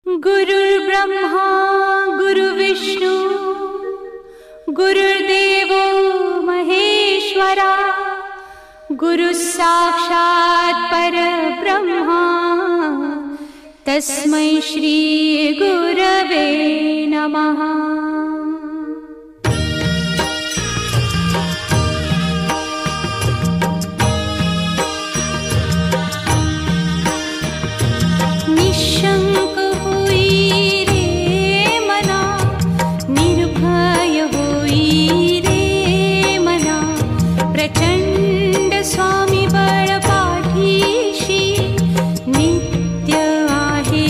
गुरुर्ब्रह्मा गुरुविष्णु गुरुर्देवो महेश्वरा गुरुसाक्षात् परब्रह्मा तस्मै श्री गुरवे नमः। निशंक होई रे मना, निर्भय होई रे मना, प्रचंड स्वामी बळ पाठीशी नित्य आहे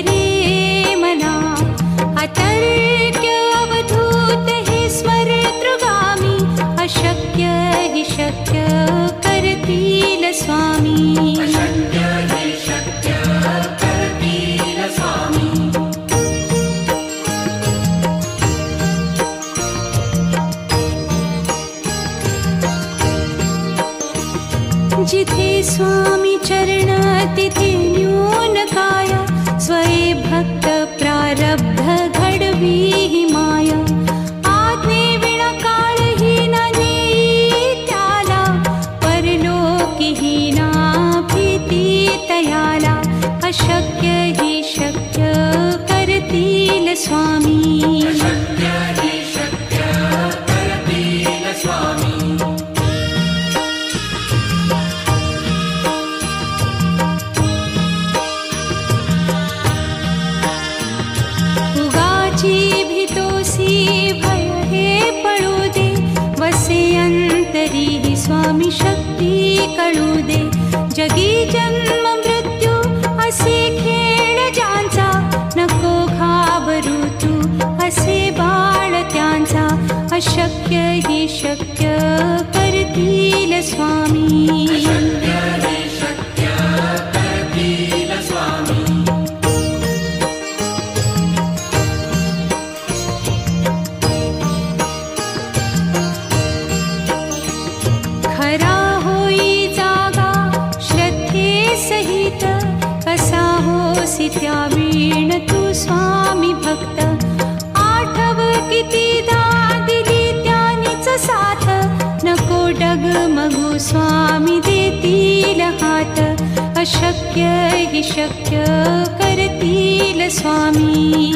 रे मना। अतर्क्य अवधूत हे स्मरतृगामी, अशक्य हि शक्य करतील स्वामी। जिथे स्वामी चरण तिथे न्यून काया, स्वये भक्त प्रारब्ध घडवी ही माया। आज्ञे विना काळही न नेई त्याला, परलोकी ही ना भीती तयाला। अशक्य ही शक्य करतील स्वामी। स्वामी शक्ती कळू दे, जगी जन्म मृत्यू असे खेळ ज्यांचा। नको घाबरू तू असे बाळ त्यांचा, अशक्य ही शक्य करतील स्वामी। त्यावीण तू स्वामी भक्त, आठव कितीदा दिली त्यानीच साथ। नको डगमगू स्वामी देतील हात, अशक्य हि शक्य करतील स्वामी।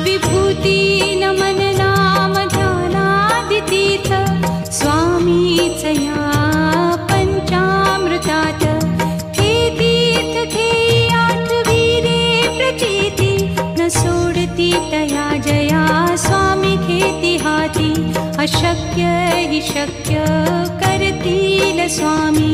विभूती नमन नाम ध्यानादितीर्थ, स्वामीच या पंचामृतात। हे तीर्थ घेई आठवी रे प्रचिती, न सोडती तया जया स्वामी घेती हाती। अशक्य हि शक्य करतील स्वामी।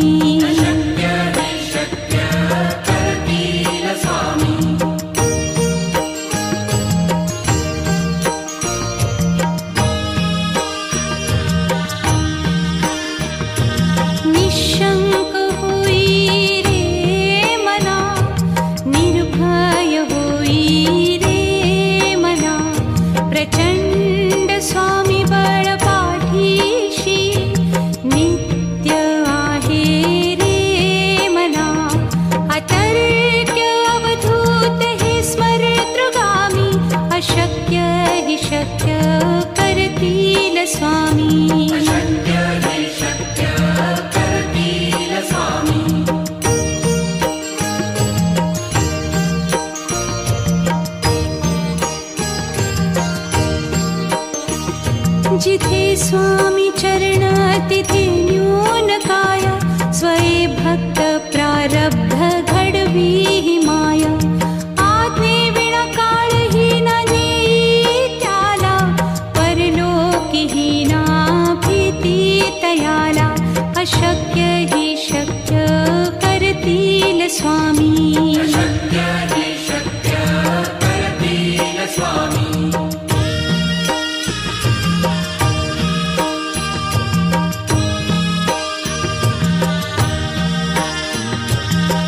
जिथे स्वामी चरण तिथे न्यून काया, स्वये भक्त प्रारब्ध घडवी ही माया। आज्ञे विना काळही न नेई त्याला, परलोकी ही ना भीती तयाला। अशक्य ही शक्य करतील स्वामी।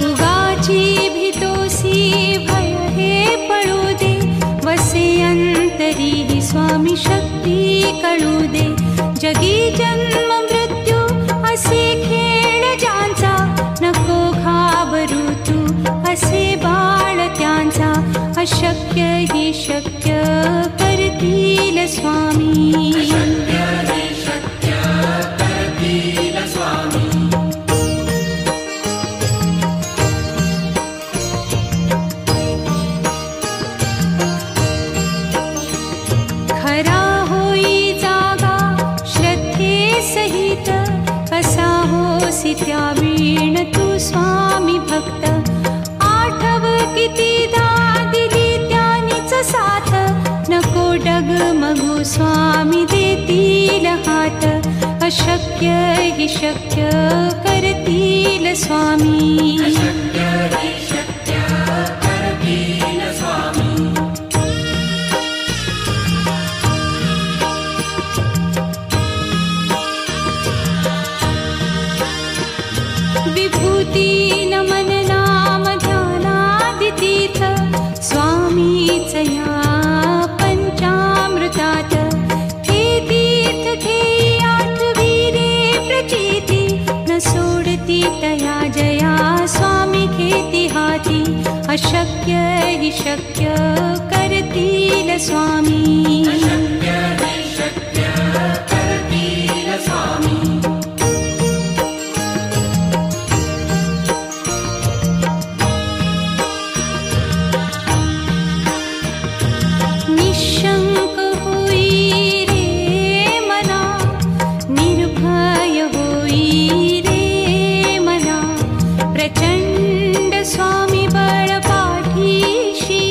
उगा तरीही स्वामी शक्ती कळू दे. जगी जन्म मृत्यू असे खेळ ज्यांचा, नको घाबरू तू असे बाळ त्यांचा. अशक्य ही शक्य करतील स्वामी. खरा होई जागा श्रद्धे सहित, कसा होसी त्या वीण तू स्वामी भक्त. आठव कितीदा दिली त्यानीच साथ, नको डगमगू स्वामी देतील हात. अशक्य ही शक्य करतील स्वामी. विभूती नमन नाम ध्यानादितीर्थ, स्वामीच या पंचामृतात. हे तीर्थ घेई आठवीरे प्रचिती, न सोडती तया जया स्वामी घेती हाती. अशक्य ही शक्य करतील स्वामी. निशंक होई रे मना, निर्भय होई रे मना. प्रचंड स्वामी बळ पाठीशी,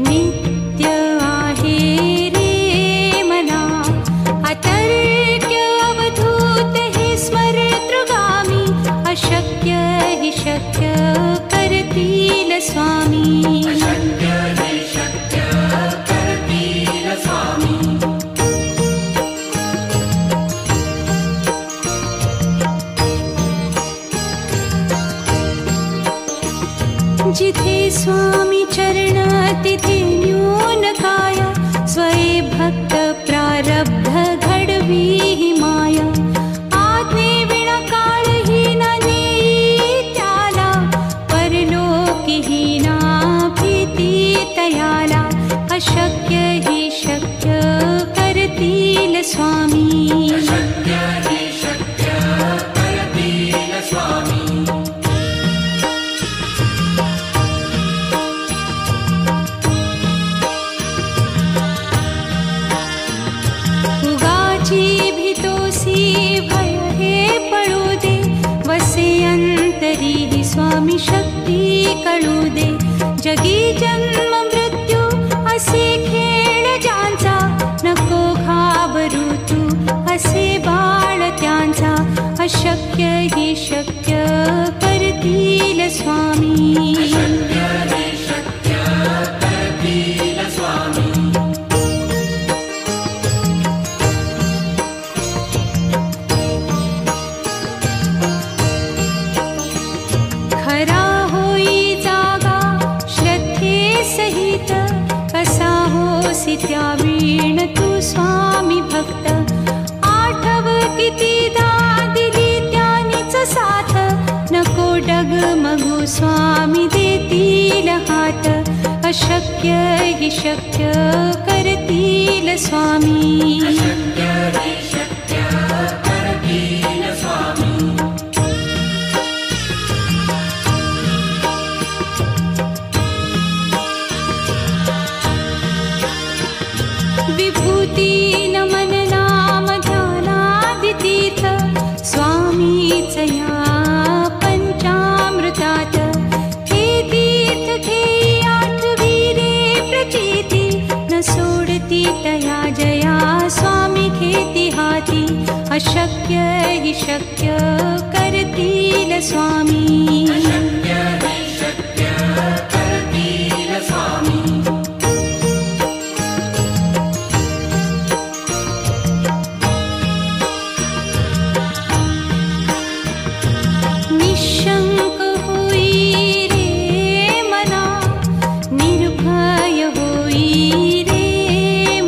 नित्य आहे रे मना. अतर्क्य अवधूत हे स्मरतृगामी, अशक्य हि शक्य करतील स्वामी. जिथे स्वामी चरण तिथे न्यून काया, स्वये भक्त प्रारब्ध घडवी ही माया. आज्ञे विना काळही न नेई त्याला, परलोकीही ना भीती तयाला. अशक्य ही शक्य करतील स्वामी. भीतोसी भय हे पळू दे, वसे अंतरी ही स्वामी शक्ती कळू दे. जगी जन्म मृत्यू असे खेळ ज्यांचा, नको घाबरू तू असे बाळ त्यांचा. अशक्य ही शक्य करतील स्वामी. खरा होई जागा श्रद्धे सहित, कसा होसी त्या वीण तू स्वामी भक्त. आठव कितीदा दिली त्यानीच साथ, नको डगमगू स्वामी देतील हात. अशक्य हि शक्य करतील स्वामी. विभूती नमन नाम ध्यानादितीर्थ, स्वामीच या पंचामृतात. हे तीर्थ घेई आठवीरे प्रचिती, न सोडती तया जया स्वामी घेती हाती. अशक्य हि शक्य करतील स्वामी. निशंक होई रे मना, निर्भय होई रे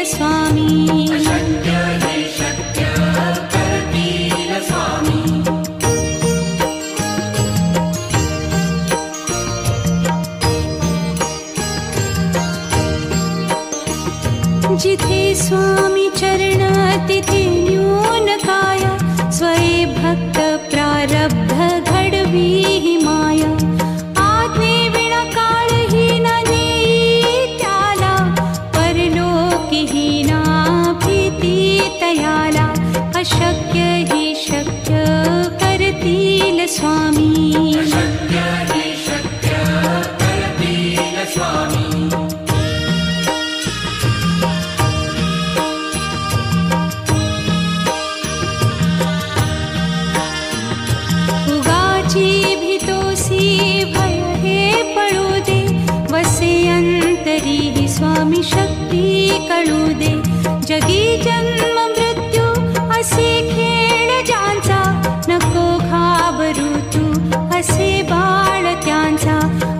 स्वामी अशक्य हे शक्य करतील स्वामी जिथे स्वामी चरण तिथे न्यून काय स्वये भक्त प्रारब्ध घडवी ही माया आज्ञे विना काळही न नेई त्याला परलोकीही ना भीती तयाला अशक्य ही शक्य करतील स्वामी अशक्य हे शक्य करतील स्वामी भय हे पळू दे वसे अंतरी ही स्वामी शक्ती कळू दे जगी जन्म मृत्यू असे खेळ ज्यांचा नको घाबरू तू असे बाळ त्यांचा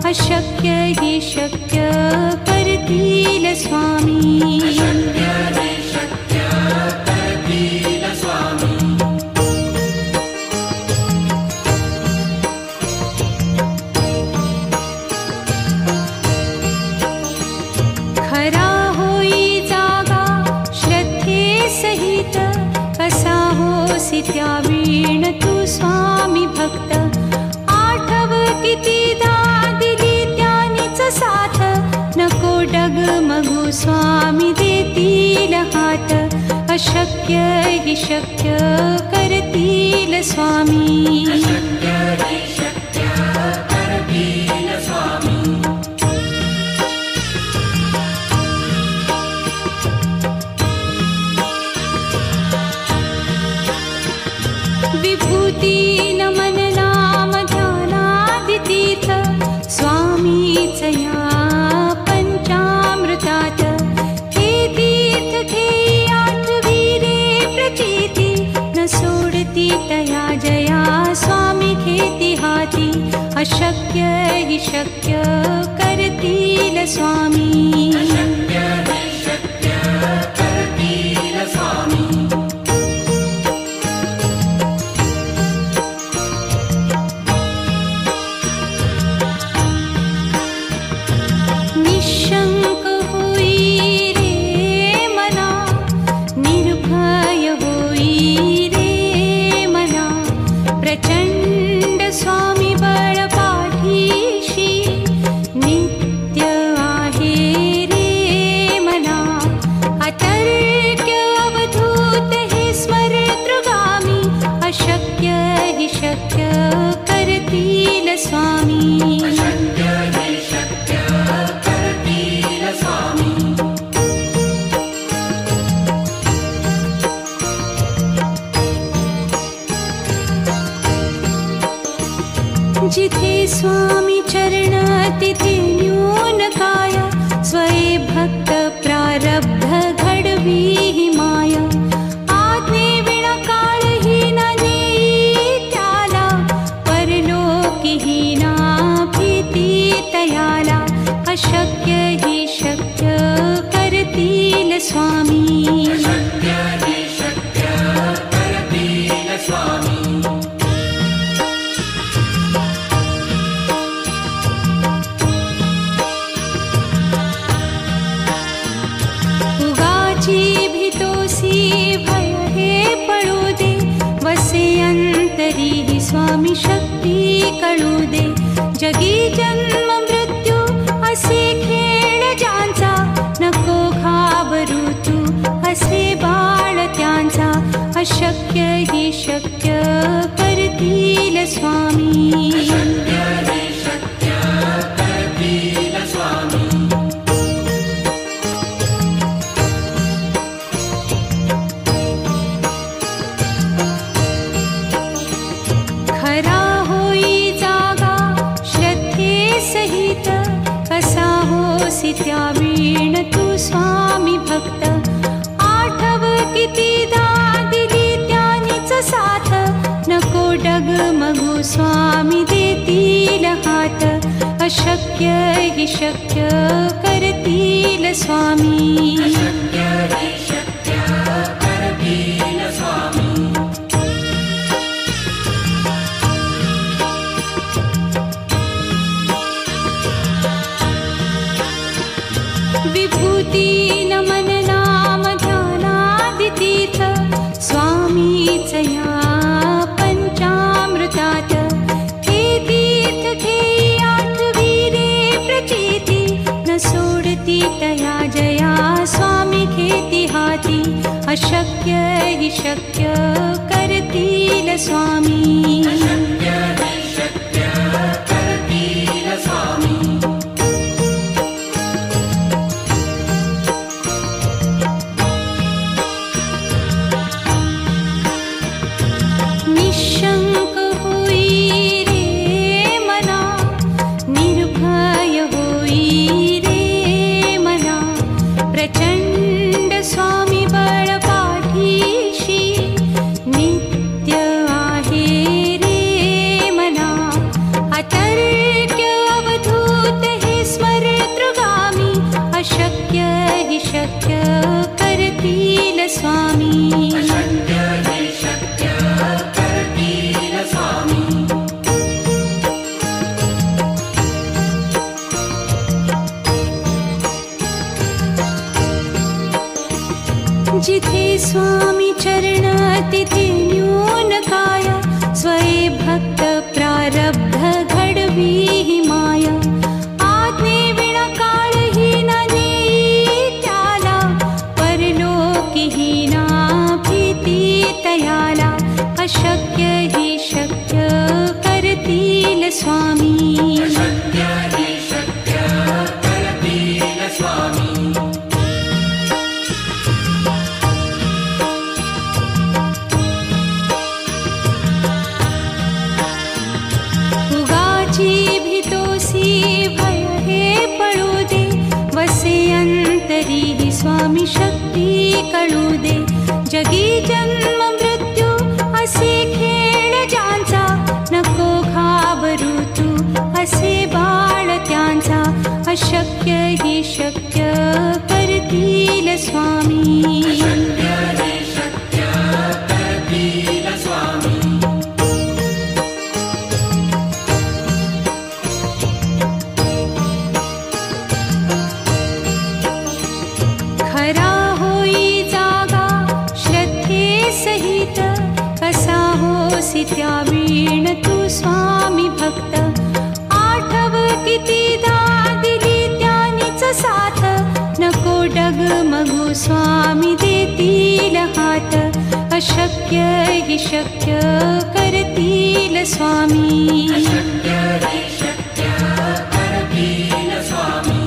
अशक्य ही शक्य करतील स्वामी अशक्य हे शक्य करतील स्वामी खरा होई जागा श्रद्धे सहित कसा होसी त्या वीण तू स्वामी भक्त आठव कितीदा दिली त्यानीच साथ नको डगमगू स्वामी देतील हात अशक्य ही शक्य करतील स्वामी अशक्य हे शक्य करतील स्वामी विभूती नमन नाम ध्यानादितीर्थ स्वामीच या पंचामृतात हे तीर्थ घेई आठवी रे प्रचिती न सोडती तया जया स्वामी घेती हाती अशक्य ही शक्य करतील स्वामी अशक्य हे शक्य करतील स्वामी निशंक होई रे मना निर्भय होई रे मना प्रचंड स्वामी बळ पाठीशी नित्य आहे रे मना अतर्क्य अवधूत हे स्मरतृगामी अशक्य ही शक्य करतील स्वामी अशक्य हे शक्य करतील स्वामी जिथे स्वामी चरण तिथे न्यून काय स्वये भक्त प्रारब्ध घडवी ही माया आज्ञे विना काळही न नेई त्याला परलोकीही ना भीती तयाला अशक्य ही शक्य करतील स्वामी अशक्य हे शक्य करतील स्वामी भय हे पळू दे वसे अंतरी ही स्वामी शक्ती कळू दे जगी जन्म मृत्यू असे खेळ ज्यांचा नको घाबरू तू असे बाळ त्यांचा अशक्य ही शक्य करतील स्वामी अशक्य हे शक्य करतील स्वामी खरा होई जागा श्रद्धे सहित कसा होसी त्या वीण तू स्वामी भक्त आठव कितीदा दिली त्यानीच साथ नको डगमगू स्वामी देतील हात अशक्य हि शक्य करतील स्वामी. अशक्य हि शक्य करतील स्वामी. विभूती नमन नाम ध्यानादितीर्थ स्वामीच या पंचामृतात. हे तीर्थ घेई आठवीरे प्रचिती न सोडती तया जया स्वामी घेती हाती. अशक्य हि शक्य करतील स्वामी. अशक्य हि शक्य करतील स्वामी. निशंक होई रे मना, निर्भय होई रे मना. प्रचंड स्वामी बळ पाठीशी नित्य आहे रे मना. अतर्क्य अवधूत हे स्मरतृगामी. अशक्य हि शक्य करतील स्वामी. अशक्य हि शक्य करतील स्वामी. जिथे स्वामी चरण तिथे न्यून काय. स्वये भक्त प्रारब्ध घडवी हि माय. आज्ञे विना काळही न नेई त्याला. परलोकी हि ना भीती तयाला. अशक्य हि शक्य करतील स्वामी. अशक्य हि शक्य करतील स्वामी. उगाची भीतोसी भय हे पळू दे. वसे अंतरी हि स्वामी शक्ती कळू दे. जगी जन्म मृत्यू असे खेळ ज्यांचा. नको घाबरू तू असे बाळ त्यांचा. अशक्य हि शक्य करतील स्वामी. अशक्य हि शक्य करतील स्वामी. खरा होई जागा श्रद्धे सहित. कसा होसी त्या वीण तू स्वामी भक्त. आठव कितीदा दिली त्यानीच साथ. नको डगमगू स्वामी देतील हात. अशक्य हि शक्य करतील स्वामी. अशक्य हि शक्य करतील स्वामी.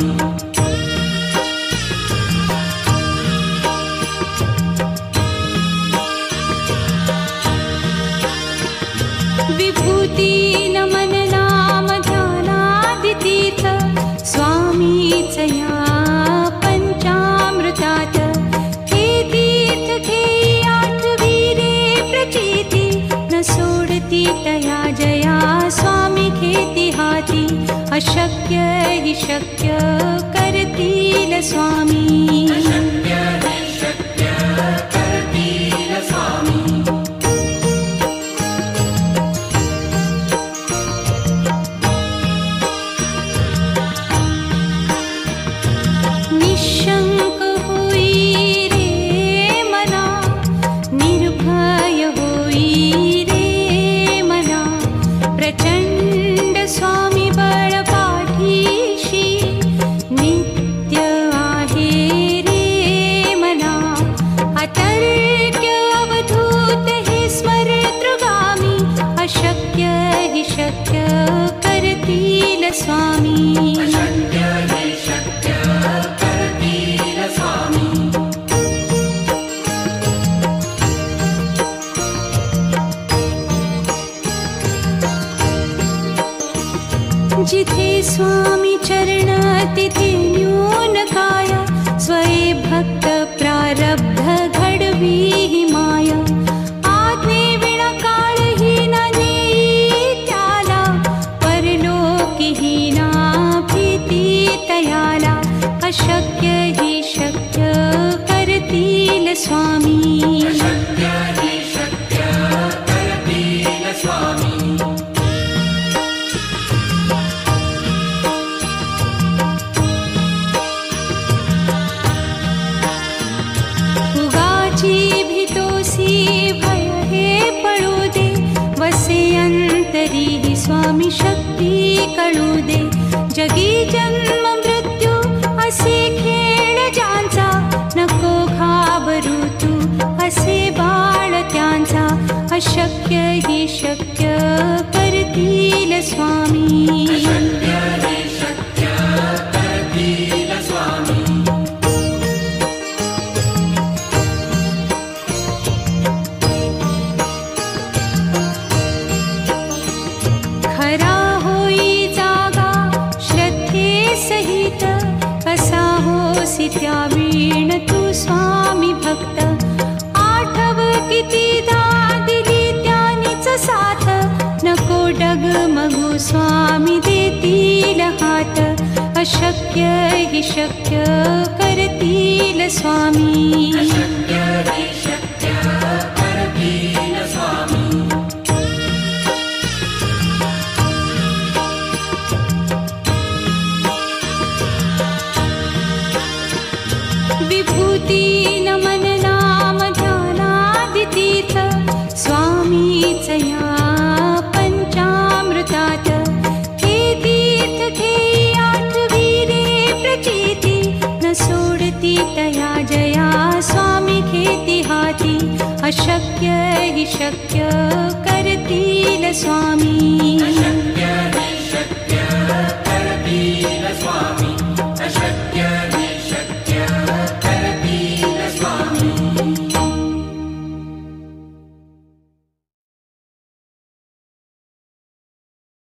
विभूती नमन नाम ध्यानादितीर्थ स्वामीच या पंचामृतात. हे तीर्थ घेई आठवीरे प्रचिती न सोडती तया जया स्वामी घेती हाती. अशक्य हि शक्य करतील स्वामी. अशक्य हि शक्य करतील स्वामी. निशंक होई रे मना, निर्भय होई रे मना. प्रचंड स्वामी बळ पाठीशी नित्य आहे रे मना. अतर्क्य अवधूत हे स्मरतृगामी. अशक्य हि शक्य करतील स्वामी. अशक्य हि शक्य करतील स्वामी. जिथे स्वामी चरण तिथे न्यून काय. स्वये भक्त प्रारब्ध घडवी हि माय. आज्ञे विना काळही न नेई त्याला. परलोकी हि ना अशक्य हि शक्य करतील स्वामी. अशक्य हि शक्य करतील स्वामी. उगाची भीतोसी भय हे पळू दे, वसे अंतरी हि स्वामी शक्ती कळू दे. जगी जन्म मृत्यू असे खेळ ज्यांचा, नको घाबरू तू असे बाळ त्यांचा. अशक्य हि शक्य करतील स्वामी. अशक्य हि शक्य करतील स्वामी. खरा होई जागा श्रद्धे सहित, कसा होसी त्या वीण तू स्वामी भक्त. आठव कितीदा दिली त्यानीच साथ, नको डगमगू स्वामी देतील हात. अशक्य हि शक्य करतील स्वामी. अशक्य हि शक्य करतील स्वामी. विभूती नमन नाम ध्यानादितीर्थ, स्वामीच या पंचामृतात. हे तीर्थ घेई आठविरे प्रचिती, न सोडती तया जया स्वामी घेती हाती. अशक्य हि शक्य करतील स्वामी. अशक्य